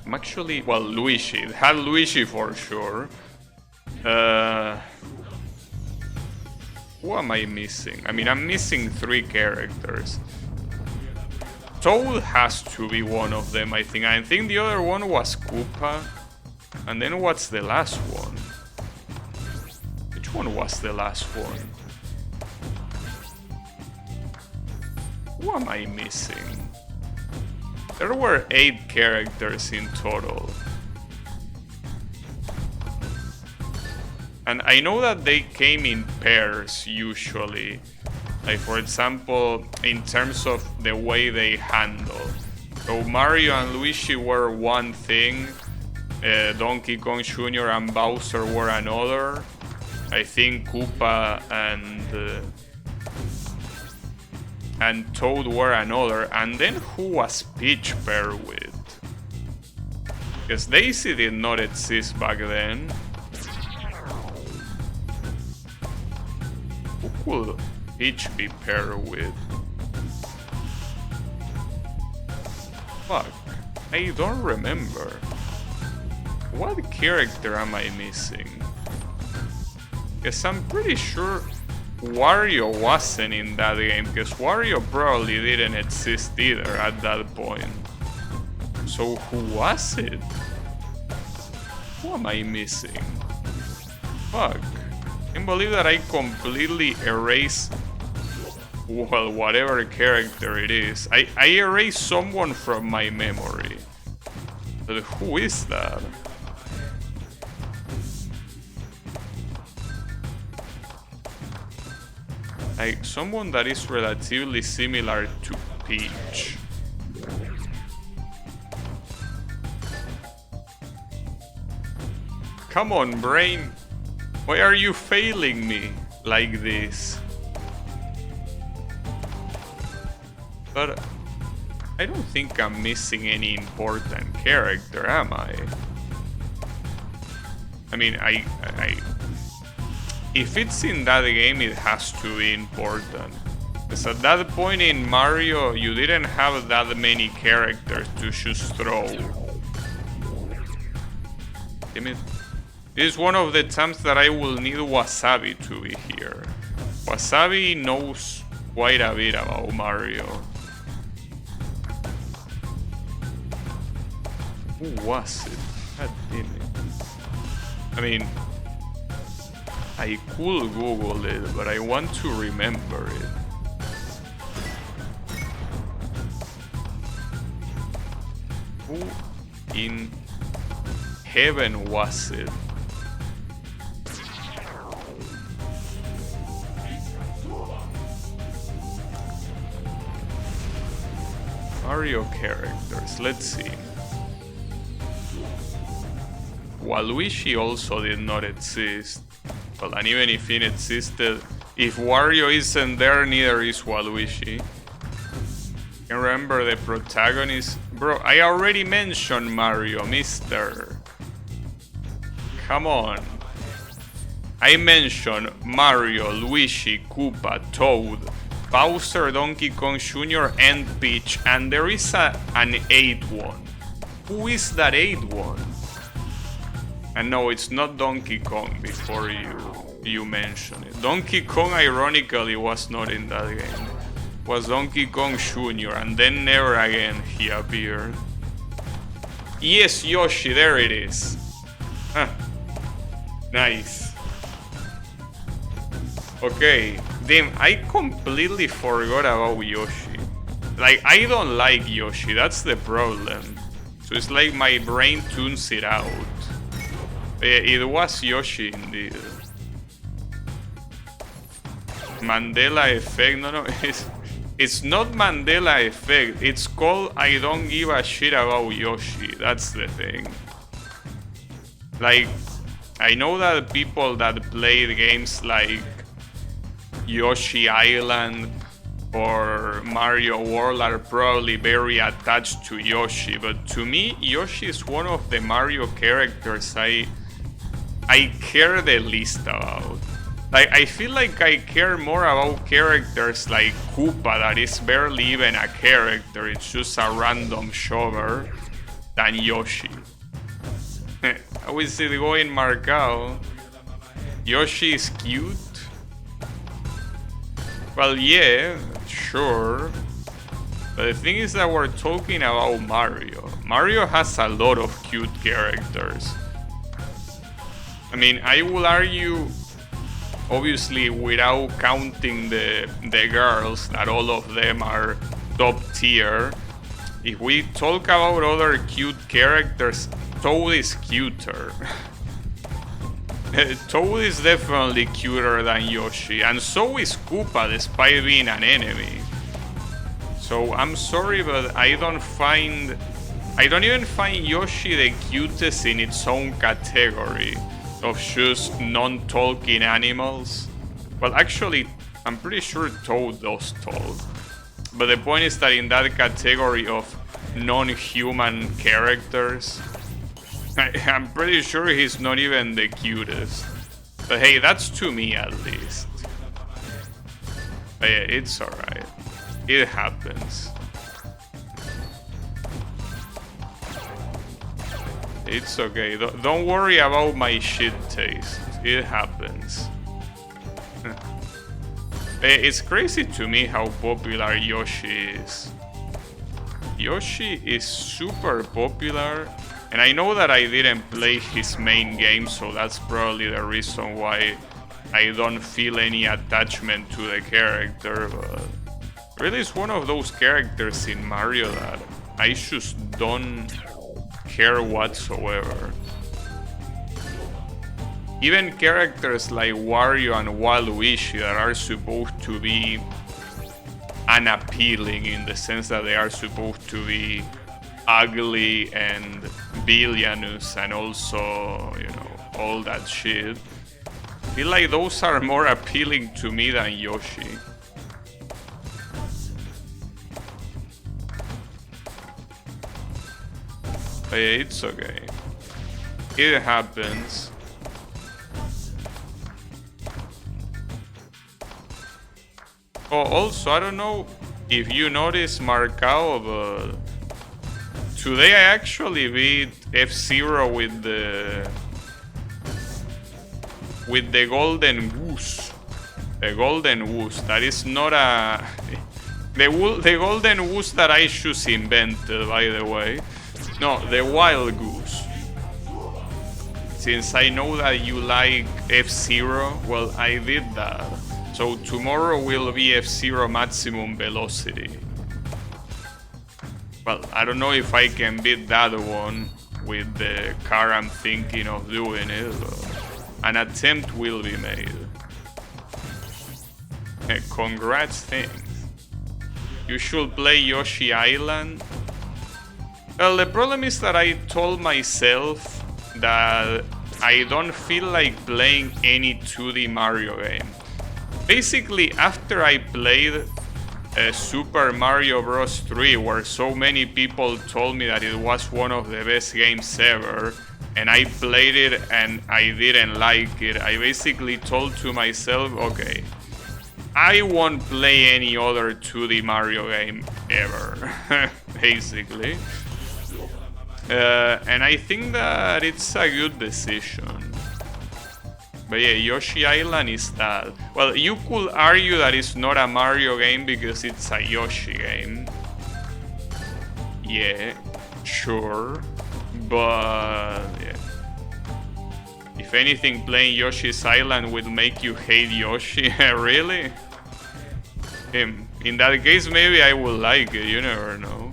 I'm actually... Well, Luigi. It had Luigi for sure. Who am I missing? I mean, I'm missing 3 characters. Toad has to be one of them, I think. I think the other one was Koopa. And then what's the last one? Which one was the last one? Who am I missing? There were 8 characters in total. And I know that they came in pairs usually. Like for example, in terms of the way they handle. So Mario and Luigi were one thing. Donkey Kong Jr. and Bowser were another. I think Koopa and Toad were another. And then who was Peach paired with? Because Daisy did not exist back then. Who could Peach be paired with? Fuck, I don't remember. What character am I missing? Because I'm pretty sure Wario wasn't in that game, because Wario probably didn't exist either at that point. So who was it? Who am I missing? Fuck. I can't believe that I completely erased, well, whatever character it is. I erased someone from my memory. But who is that? Like, someone that is relatively similar to Peach. Come on, brain. Why are you failing me like this? But I don't think I'm missing any important character, am I? I mean, if it's in that game, it has to be important. Because at that point in Mario, you didn't have that many characters to just throw. Damn it. This is one of the times that I will need Wasabi to be here. Wasabi knows quite a bit about Mario. Who was it? God damn it. I mean, I could Google it, but I want to remember it. Who in heaven was it? Mario characters, let's see. Waluigi also did not exist. Well, and even if it existed, if Wario isn't there, neither is Waluigi. Can remember the protagonist? Bro, I already mentioned Mario, mister. Come on. I mentioned Mario, Luigi, Koopa, Toad, Bowser, Donkey Kong Jr. and Peach, and there is an 8th one. Who is that 8th one? And no, it's not Donkey Kong before you mention it. Donkey Kong ironically was not in that game. It was Donkey Kong Jr. and then never again he appeared. Yes, Yoshi, there it is. Huh. Nice. Okay, damn, I completely forgot about Yoshi. Like, I don't like Yoshi, that's the problem. So it's like my brain tunes it out. It was Yoshi indeed. Mandela effect, no, it's not Mandela effect, it's called I don't give a shit about Yoshi, that's the thing. Like, I know that people that play games like Yoshi Island or Mario World are probably very attached to Yoshi, but to me, Yoshi is one of the Mario characters I care the least about. Like, I feel like I care more about characters like Koopa, that is barely even a character, it's just a random shover. than Yoshi. How is it going, Marcao? Yoshi is cute? Well, yeah, sure. But the thing is that we're talking about Mario. Mario has a lot of cute characters. I mean, I will argue, obviously, without counting the girls, that all of them are top tier. If we talk about other cute characters, Toad is cuter. Toad is definitely cuter than Yoshi, and so is Koopa, despite being an enemy. So I'm sorry, but I don't even find Yoshi the cutest in its own category of just non-talking animals. Well, actually, I'm pretty sure Toad does talk. But the point is that in that category of non-human characters, I'm pretty sure he's not even the cutest. But hey, that's to me at least. But yeah, it's alright. It happens. It's okay. Don't worry about my shit taste. It happens. It's crazy to me how popular Yoshi is. Yoshi is super popular, and I know that I didn't play his main game, so that's probably the reason why I don't feel any attachment to the character, but really it's one of those characters in Mario that I just don't care whatsoever. Even characters like Wario and Waluigi that are supposed to be unappealing in the sense that they are supposed to be ugly and villainous and also, you know, all that shit. I feel like those are more appealing to me than Yoshi. But yeah, it's okay. It happens. Oh, also, I don't know if you noticed, Marcao, but today I actually beat F-Zero with the golden goose. The golden goose. That is not a... The golden goose that I just invented, by the way. No, the wild goose. Since I know that you like F-Zero, well, I did that. So tomorrow will be F-Zero maximum velocity. Well, I don't know if I can beat that one with the car I'm thinking of doing it, but an attempt will be made. Congrats, thanks. You should play Yoshi Island. Well, the problem is that I told myself that I don't feel like playing any 2D Mario game. Basically, after I played Super Mario Bros. 3, where so many people told me that it was one of the best games ever, and I played it and I didn't like it, I basically told to myself, okay, I won't play any other 2D Mario game ever, basically. And I think that it's a good decision. But yeah, Yoshi Island is that. Well, you could argue that it's not a Mario game because it's a Yoshi game. Yeah, sure. But yeah. If anything, playing Yoshi's Island will make you hate Yoshi. Really? In that case, maybe I will like it, you never know.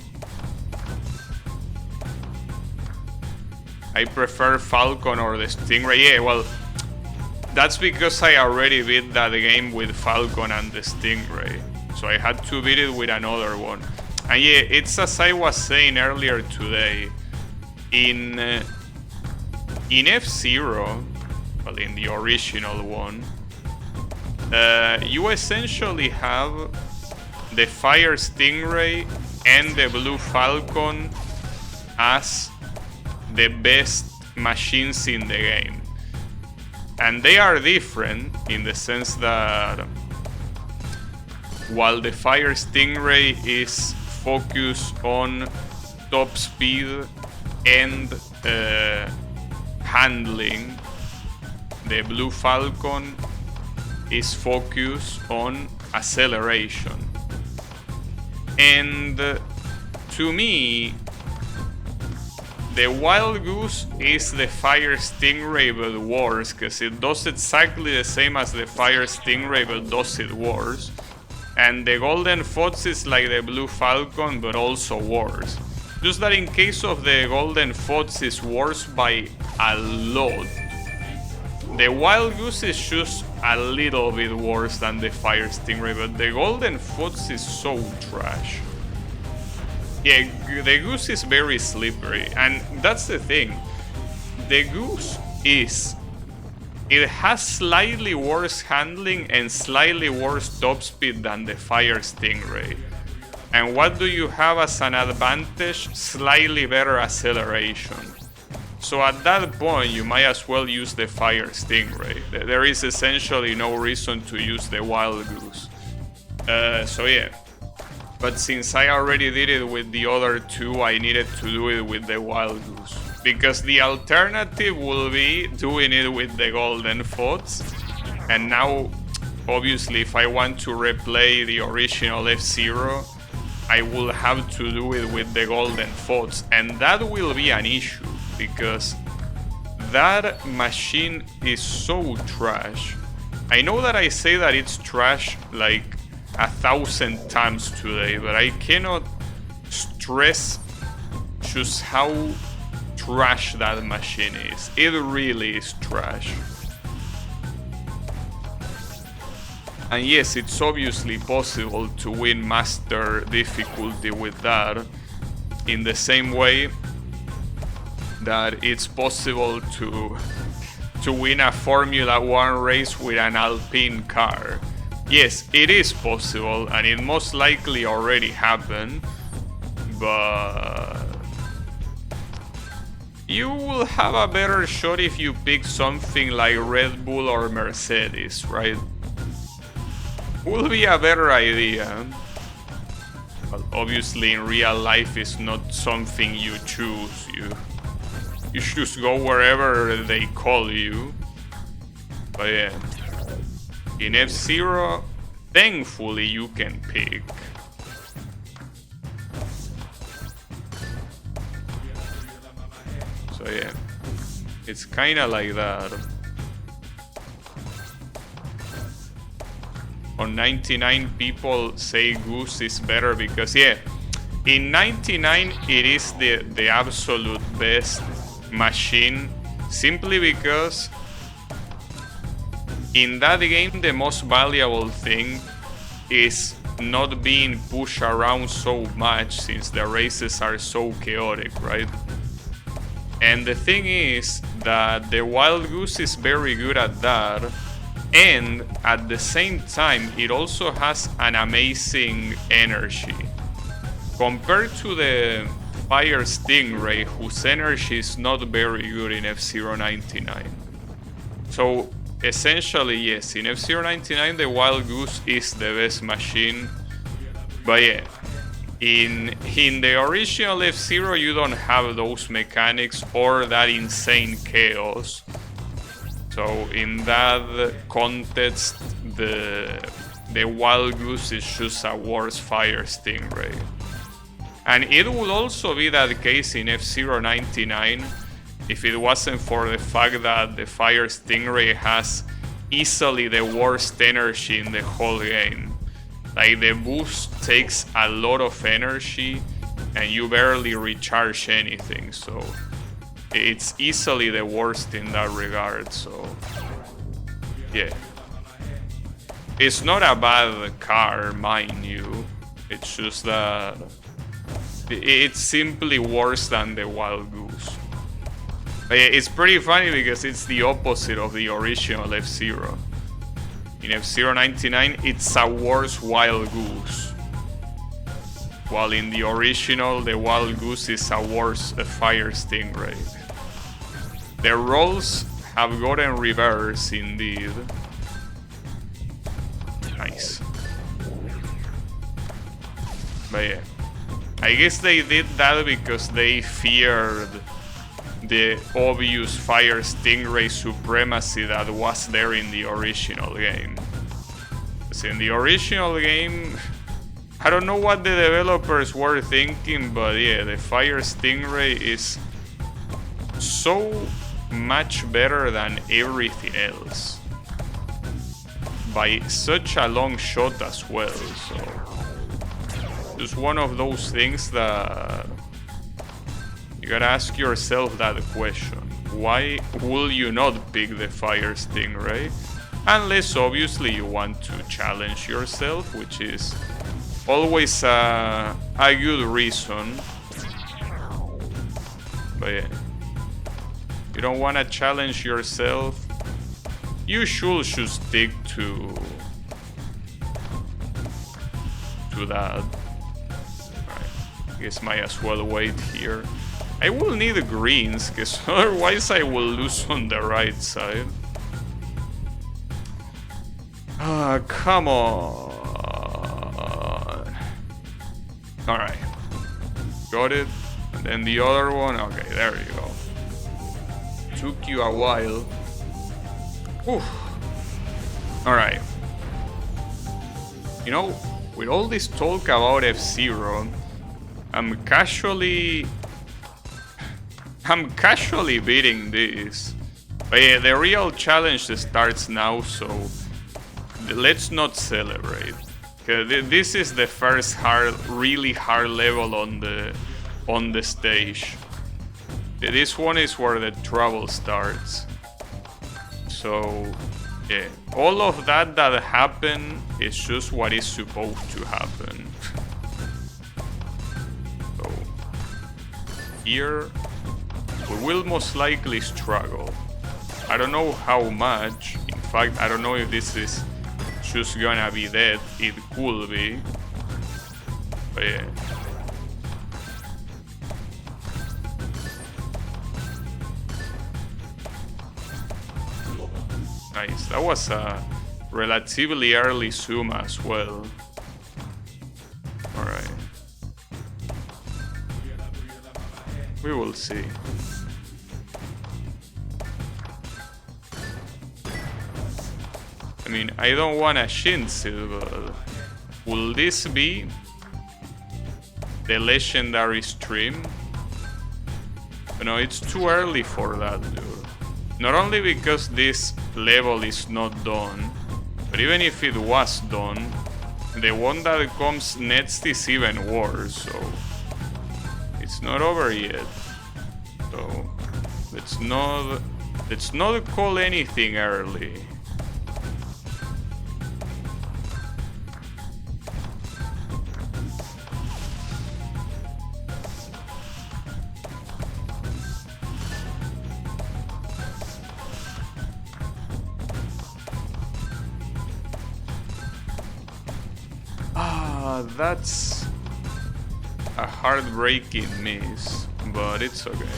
I prefer Falcon or the Stingray. Yeah, well, that's because I already beat that game with Falcon and the Stingray. So I had to beat it with another one. And yeah, it's as I was saying earlier today. In F-Zero, well, in the original one, you essentially have the Fire Stingray and the Blue Falcon as the best machines in the game. And they are different in the sense that while the Fire Stingray is focused on top speed and handling, the Blue Falcon is focused on acceleration. And to me, the Wild Goose is the Fire Stingray but worse, because it does exactly the same as the Fire Stingray but does it worse. And the Golden Fox is like the Blue Falcon but also worse. Just that in case of the Golden Fox is worse by a lot. The Wild Goose is just a little bit worse than the Fire Stingray, but the Golden Fox is so trash. Yeah, the Goose is very slippery, and that's the thing. The Goose it has slightly worse handling and slightly worse top speed than the Fire Stingray. And what do you have as an advantage? Slightly better acceleration. So at that point, you might as well use the Fire Stingray. There is essentially no reason to use the Wild Goose. So yeah. But since I already did it with the other two, I needed to do it with the Wild Goose. Because the alternative will be doing it with the Golden Fox. And now, obviously, if I want to replay the original F-Zero, I will have to do it with the Golden Fox. And that will be an issue, because that machine is so trash. I know that I say that it's trash like 1,000 times today, but I cannot stress just how trash that machine is. It really is trash. And yes, it's obviously possible to win Master difficulty with that, in the same way that it's possible to win a Formula 1 race with an Alpine car. Yes, it is possible, and it most likely already happened, but you will have a better shot if you pick something like Red Bull or Mercedes, right? Will be a better idea. But obviously in real life it's not something you choose. You just go wherever they call you. But yeah. In F-Zero, thankfully you can pick. So yeah, it's kinda like that. On 99, people say Goose is better because, yeah, in 99 it is the absolute best machine, simply because in that game the most valuable thing is not being pushed around so much, since the races are so chaotic, right? And the thing is that the Wild Goose is very good at that, and at the same time it also has an amazing energy. Compared to the Fire Stingray, whose energy is not very good in F-Zero 99. So essentially, yes, in F-Zero 99 the Wild Goose is the best machine. But yeah, in the original F-Zero you don't have those mechanics or that insane chaos. So in that context, the Wild Goose is just a worse Fire Stingray. And it would also be that case in F-Zero 99 if it wasn't for the fact that the Fire Stingray has easily the worst energy in the whole game. Like, the boost takes a lot of energy and you barely recharge anything, so it's easily the worst in that regard. So yeah, it's not a bad car, mind you, it's just that it's simply worse than the Wild Goose. But yeah, it's pretty funny because it's the opposite of the original F-Zero. In F-Zero 99 it's a worse Wild Goose, while in the original the Wild Goose is a worse Fire Stingray. The roles have gotten reversed indeed. Nice. But yeah, I guess they did that because they feared the obvious Fire Stingray supremacy that was there in the original game. Because in the original game, I don't know what the developers were thinking, but yeah, the Fire Stingray is so much better than everything else. By such a long shot as well, so just one of those things that you gotta ask yourself that question. Why will you not pick the Fire Stingray? Unless obviously you want to challenge yourself, which is always a good reason. But yeah, you don't want to challenge yourself, you should stick to that. Alright, I guess might as well wait here. I will need greens, because otherwise I will lose on the right side. Ah, come on. Alright. Got it. And then the other one. Okay, there you go. Took you a while. Oof. Alright. You know, with all this talk about F-Zero, I'm casually beating this. But yeah, the real challenge starts now, so let's not celebrate. This is the first really hard level on the stage. This one is where the trouble starts. So yeah, all of that happened is just what is supposed to happen. So here we will most likely struggle. I don't know how much. In fact, I don't know if this is just gonna be dead. It could be. But yeah. Nice. That was a relatively early Zuma as well. Alright. We will see. I mean, I don't want a Shinsu, but will this be the legendary stream? You know, it's too early for that, dude. Not only because this level is not done, but even if it was done, the one that comes next is even worse, so it's not over yet. So let's not call anything early. That's a heartbreaking miss, but it's okay.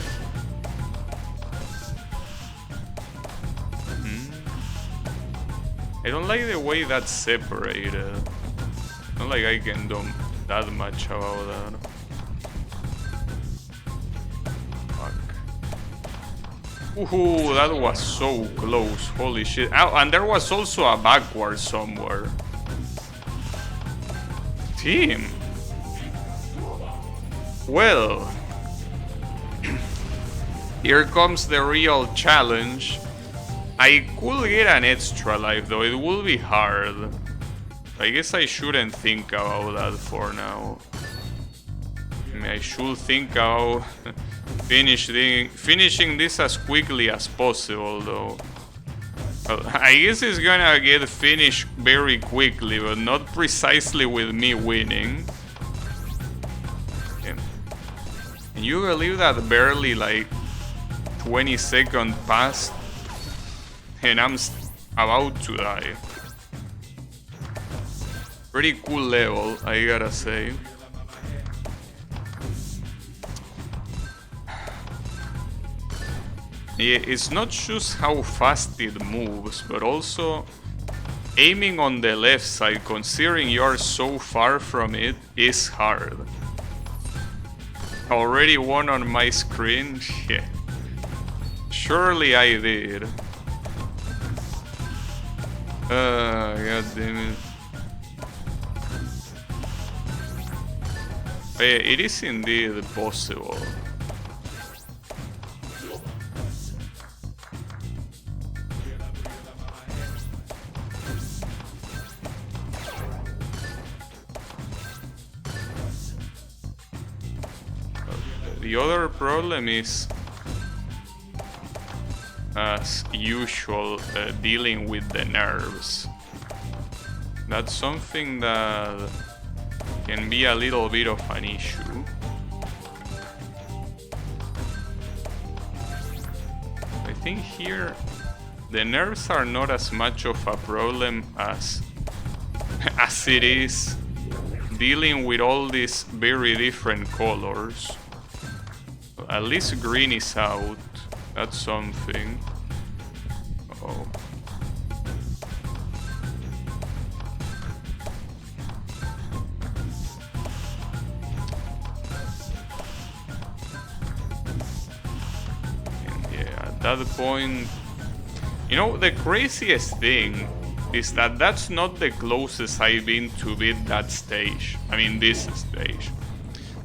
I don't like the way that's separated. Not like I can do that much about that. Fuck. Ooh, that was so close. Holy shit. Oh, and there was also a backward somewhere. Team. Well, here comes the real challenge. I could get an extra life, though it will be hard. I guess I shouldn't think about that for now. I mean, I should think about finishing this as quickly as possible, though. Well, I guess it's gonna get finished very quickly, but not precisely with me winning. Okay. Can you believe that barely like 20 seconds passed and I'm about to die? Pretty cool level, I gotta say. Yeah, it's not just how fast it moves, but also aiming on the left side, considering you're so far from it, is hard. Already one on my screen? Yeah. Surely I did. God damn it. It is indeed possible. The other problem is, as usual, dealing with the nerves. That's something that can be a little bit of an issue. I think here the nerves are not as much of a problem as it is dealing with all these very different colors. At least green is out. That's something. Oh. And yeah, at that point, you know, the craziest thing is that that's not the closest I've been to beat that stage. I mean, this stage.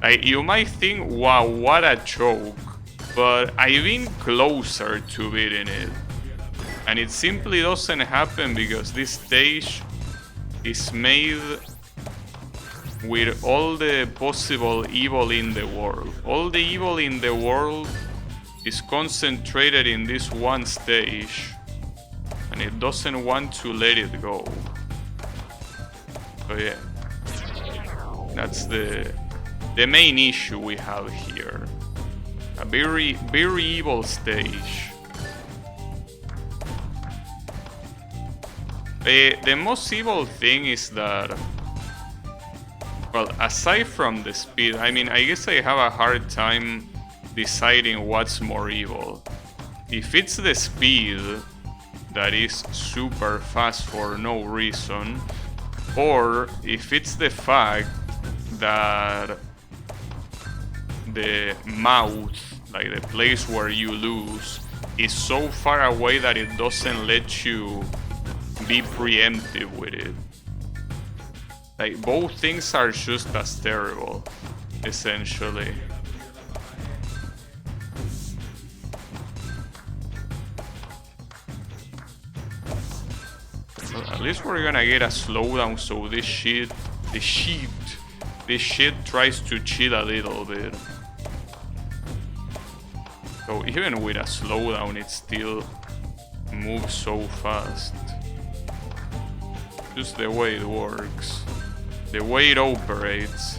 Like, you might think, wow, what a choke, but I've been closer to beating it. And it simply doesn't happen because this stage is made with all the possible evil in the world. All the evil in the world is concentrated in this one stage, and it doesn't want to let it go. So yeah, that's the main issue we have here. A very, very evil stage. The most evil thing is that, well, aside from the speed, I mean, I guess I have a hard time deciding what's more evil. If it's the speed that is super fast for no reason, or if it's the fact that the mouth, like the place where you lose, is so far away that it doesn't let you be preemptive with it. Like, both things are just as terrible, essentially. Well, at least we're gonna get a slowdown, so this shit tries to chill a little bit. So even with a slowdown, it still moves so fast. Just the way it works, the way it operates.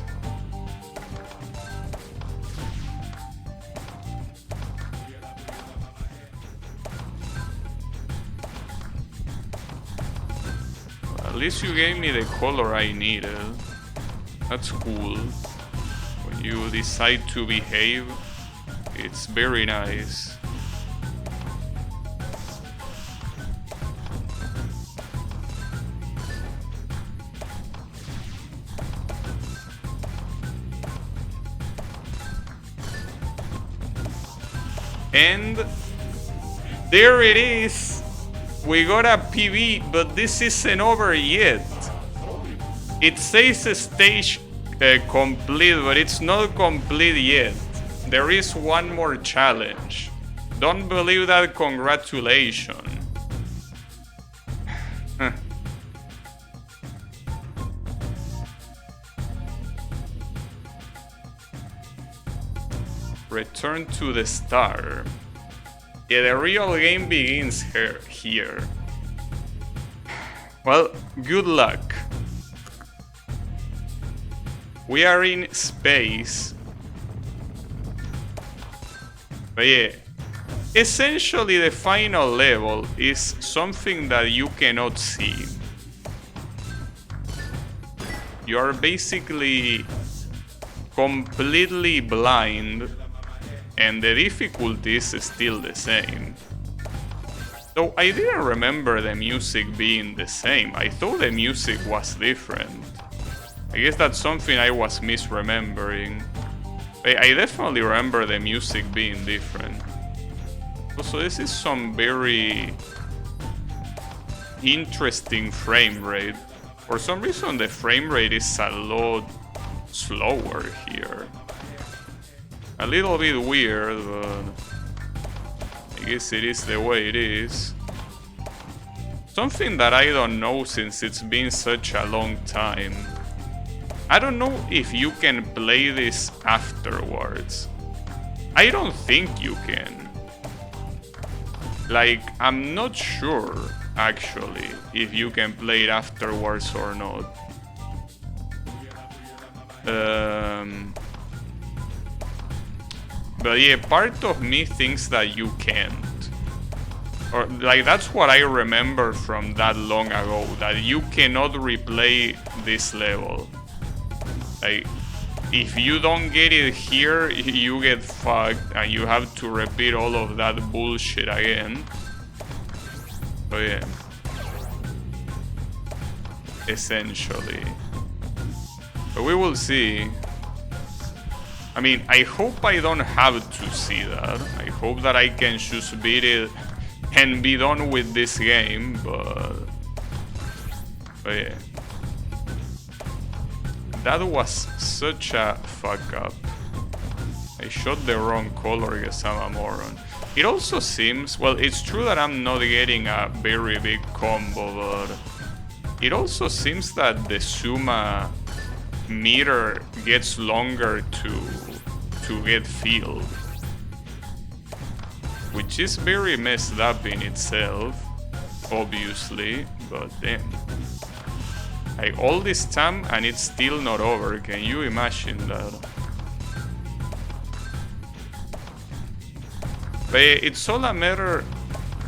At least you gave me the color I needed. That's cool. When you decide to behave, it's very nice. And there it is. We got a PB, but this isn't over yet. It says stage complete, but it's not complete yet. There is one more challenge. Don't believe that? Congratulations. Return to the star. Yeah, the real game begins here. Well, good luck. We are in space. But yeah, essentially the final level is something that you cannot see. You are basically completely blind, and the difficulty is still the same. Though I didn't remember the music being the same. I thought the music was different. I guess that's something I was misremembering. I definitely remember the music being different. Also, this is some very interesting frame rate. For some reason, the frame rate is a lot slower here. A little bit weird, but I guess it is the way it is. Something that I don't know since it's been such a long time. I don't know if you can play this afterwards. I don't think you can. Like, I'm not sure, actually, if you can play it afterwards or not. But yeah, part of me thinks that you can't. Or, like, that's what I remember from that long ago, that you cannot replay this level. Like, if you don't get it here, you get fucked and you have to repeat all of that bullshit again. So yeah. Essentially. But we will see. I mean, I hope I don't have to see that. I hope that I can just beat it and be done with this game, but yeah. That was such a fuck up. I shot the wrong color because I'm a moron. It also seems, well, it's true that I'm not getting a very big combo, but it also seems that the Zuma meter gets longer to get filled, which is very messed up in itself, obviously, but damn. Like, all this time and it's still not over. Can you imagine that? But it's all a matter.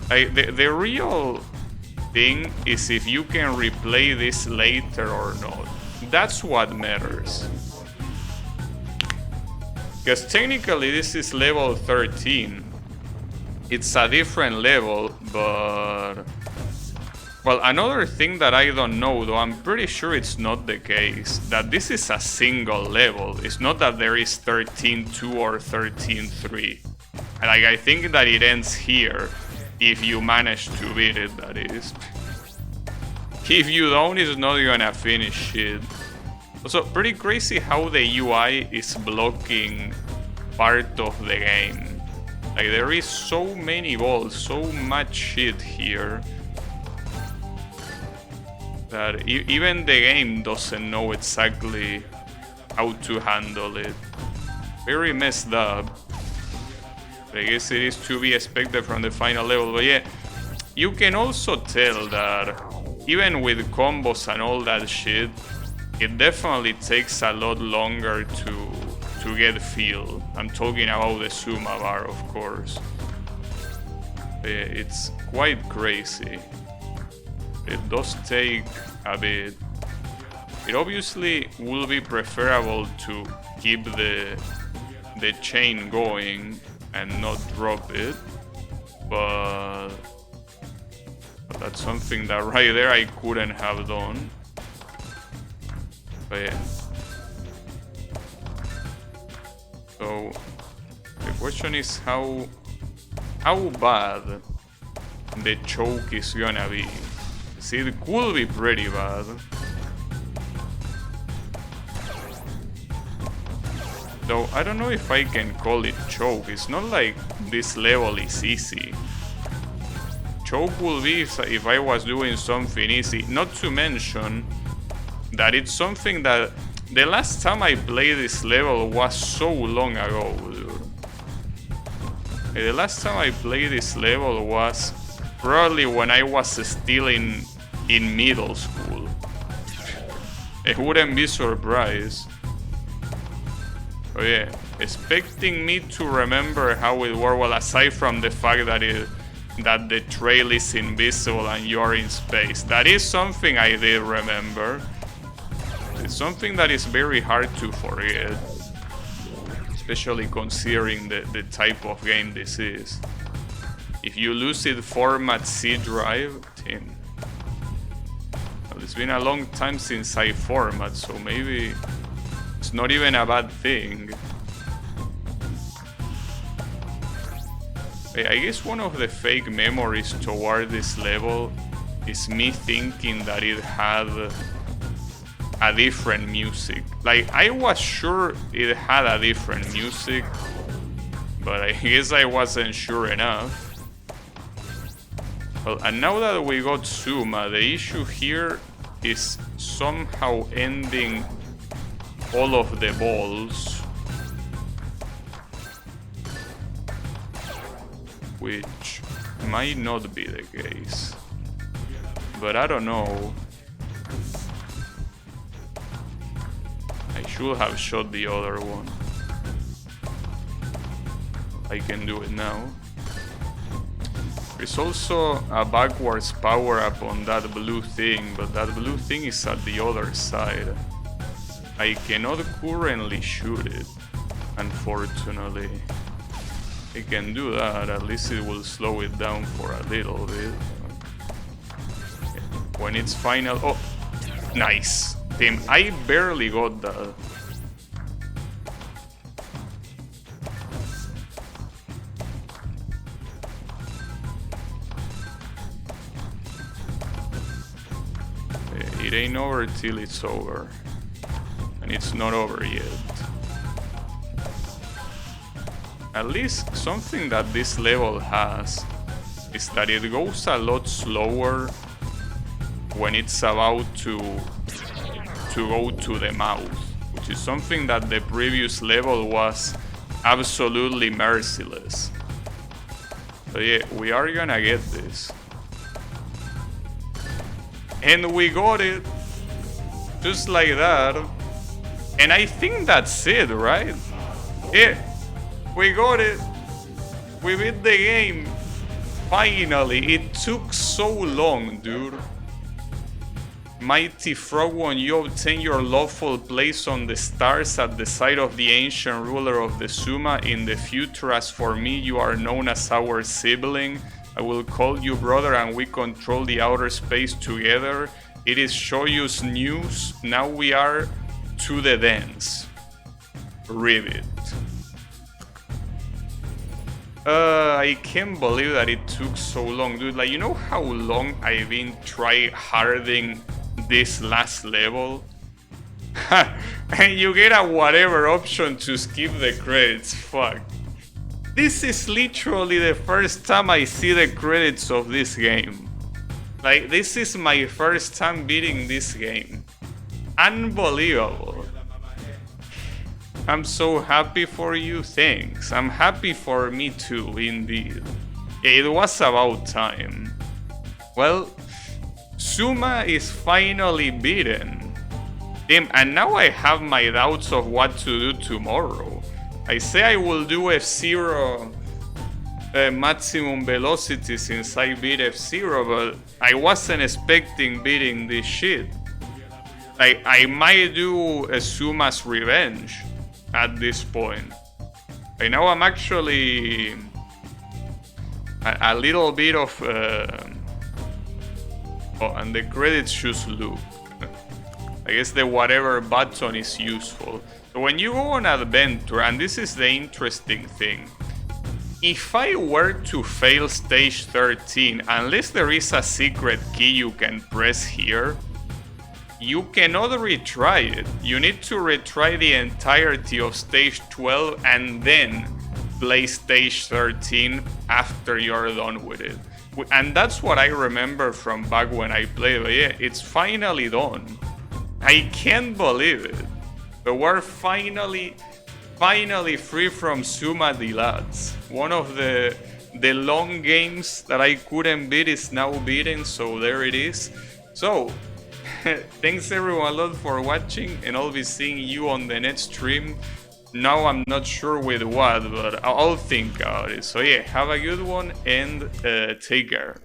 Like, the real thing is if you can replay this later or not. That's what matters. Because technically this is level 13. It's a different level, but... Well, another thing that I don't know, though I'm pretty sure it's not the case, that this is a single level. It's not that there is 13-2 or 13-3. Like, I think that it ends here, if you manage to beat it, that is. If you don't, it's not gonna finish it. Also, pretty crazy how the UI is blocking part of the game. Like, there is so many balls, so much shit here, that even the game doesn't know exactly how to handle it. Very messed up. I guess it is to be expected from the final level, but yeah, you can also tell that even with combos and all that shit, it definitely takes a lot longer to get feel. I'm talking about the Zuma bar, of course. It's quite crazy. It does take a bit. It obviously will be preferable to keep the chain going and not drop it, but that's something that right there I couldn't have done. But yeah. So the question is how bad the choke is gonna be. See, it could be pretty bad. Though I don't know if I can call it choke. It's not like this level is easy. Choke will be if I was doing something easy. Not to mention that it's something that the last time I played this level was so long ago, dude. The last time I played this level was probably when I was still in middle school. I wouldn't be surprised. Oh yeah, expecting me to remember how it worked, well, aside from the fact that the trail is invisible and you're in space. That is something I did remember. It's something that is very hard to forget, especially considering the type of game this is. If you lose it format C drive, damn. Well, it's been a long time since I format, so maybe it's not even a bad thing. I guess one of the fake memories toward this level is me thinking that it had a different music. Like, I was sure it had a different music, but I guess I wasn't sure enough. Well, and now that we got Zuma, the issue here is somehow ending all of the balls, which might not be the case, but I don't know. I should have shot the other one. I can do it now. There's also a backwards power up on that blue thing, but that blue thing is at the other side. I cannot currently shoot it, unfortunately. I can do that, at least it will slow it down for a little bit. When it's final... Oh! Nice! Damn, I barely got that. It ain't over till it's over. And it's not over yet. At least something that this level has is that it goes a lot slower when it's about to go to the mouth, which is something that the previous level was absolutely merciless. So yeah, we are gonna get this. And we got it! Just like that. And I think that's it, right? Yeah, we got it! We beat the game! Finally! It took so long, dude. Mighty Frog, when you obtain your lawful place on the stars at the side of the ancient ruler of the Zuma in the future. As for me, you are known as our sibling. I will call you brother and we control the outer space together. It is Shoyu's news. Now we are to the dance. Rivet. I can't believe that it took so long, dude. Like, you know how long I've been try-harding this last level? And you get a whatever option to skip the credits. Fuck. This is literally the first time I see the credits of this game. Like, this is my first time beating this game. Unbelievable. I'm so happy for you, thanks. I'm happy for me too, indeed. It was about time. Well, Zuma is finally beaten. Damn, and now I have my doubts of what to do tomorrow. I say I will do F-Zero maximum velocity since I beat F-Zero, but I wasn't expecting beating this shit. I might do a Zuma's Revenge at this point. Right now I'm actually a little bit of... Oh, and the credits just look. I guess the whatever button is useful. So when you go on adventure, and this is the interesting thing, if I were to fail stage 13, unless there is a secret key you can press here, you cannot retry it. You need to retry the entirety of stage 12 and then play stage 13 after you're done with it. And that's what I remember from back when I played, but yeah, it's finally done. I can't believe it. But we're finally free from Zuma Deluxe. One of the long games that I couldn't beat is now beaten, so there it is. So, thanks everyone a lot for watching, and I'll be seeing you on the next stream. Now I'm not sure with what, but I'll think about it. So yeah, have a good one and take care.